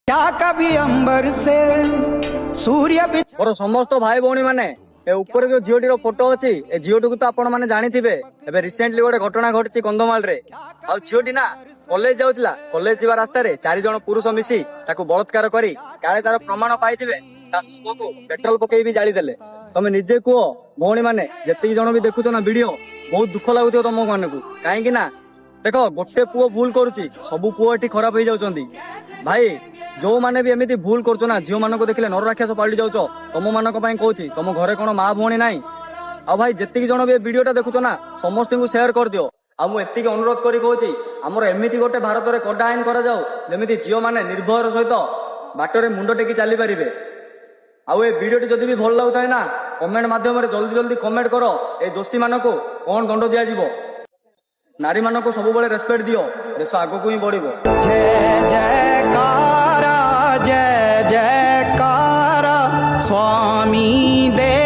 क्या कभी अंबर से सूर्य ମୋର ସମସ୍ତ ଭାଇ ଭଉଣୀ ମାନେ ଏ ଉପରେ ଯୋଉ ଝିଅଟିର ଫଟୋ ଅଛି ଏ ଝିଅଟିକୁ ତ ଆପଣ ମାନେ ଜାଣିଥିବେ। ଏବେ ରିସେଣ୍ଟଲି ଗୋଟେ ଘଟଣା ଘଟିଛି କନ୍ଧମାଳରେ। ଆଉ ଝିଅଟି ନା କଲେଜ ଯାଉଥିଲା, କଲେଜ ଯିବା ରାସ୍ତାରେ 4 ଜଣ ପୁରୁଷ ମିଶି ତାକୁ ବଳାତ୍କାର କରି କାଳେ ତାର ପ୍ରମାଣ ପାଇଯିବେ ତା ଶବକୁ ପେଟ୍ରୋଲ ପକେଇ ବି ଜାଳିଦେଲେ। ତମେ ନିଜେ କୁହ ଭଉଣୀ ମାନେ, ଯେତିକି ଜଣ ବି ଦେଖୁଛ ନା ଭିଡିଓ, ବହୁତ ଦୁଃଖ ଲାଗୁଥିବ ତମ ମାନଙ୍କୁ। କାହିଁକି ନା ଦେଖ, ଗୋଟେ ପୁଅ ଭୁଲ କରୁଛି, ସବୁ ପୁଅ ଏଠି ଖରାପ ହେଇଯାଉଛନ୍ତି। ଭାଇ ଯୋଉମାନେ ବି ଏମିତି ଭୁଲ କରୁଛ ନା, ଝିଅ ମାନଙ୍କୁ ଦେଖିଲେ ନରରାକ୍ଷସ ପାଲଟି ଯାଉଛ, ତମ ମାନଙ୍କ ପାଇଁ କହୁଛି। ତମ ଘରେ କଣ ମା ଭଉଣୀ ନାହିଁ? ଆଉ ଭାଇ ଯେତିକି ଜଣ ବି ଏ ଭିଡିଓଟା ଦେଖୁଛ ନା, ସମସ୍ତଙ୍କୁ ସେୟାର କରିଦିଅ। ଆଉ ମୁଁ ଏତିକି ଅନୁରୋଧ କରି କହୁଛି, ଆମର ଏମିତି ଗୋଟେ ଭାରତରେ କଡା ଆଇନ କରାଯାଉ ଯେମିତି ଝିଅ ମାନେ ନିର୍ଭୟର ସହିତ ବାଟରେ ମୁଣ୍ଡ ଟେକି ଚାଲିପାରିବେ। ଆଉ ଏ ଭିଡିଓଟି ଯଦି ବି ଭଲ ଲାଗୁଥାଏ ନା, କମେଣ୍ଟ ମାଧ୍ୟମରେ ଜଲ୍ଦି ଜଲ୍ଦି କମେଣ୍ଟ କର ଏ ଦୋଷୀ ମାନଙ୍କୁ କଣ ଦଣ୍ଡ ଦିଆଯିବ। ନାରୀ ମାନଙ୍କୁ ସବୁବେଳେ ରେସ୍ପେକ୍ଟ ଦିଅ, ଦେଶ ଆଗକୁ ହିଁ ବଢିବ। जय जयकारा जय जयकारा स्वामी दे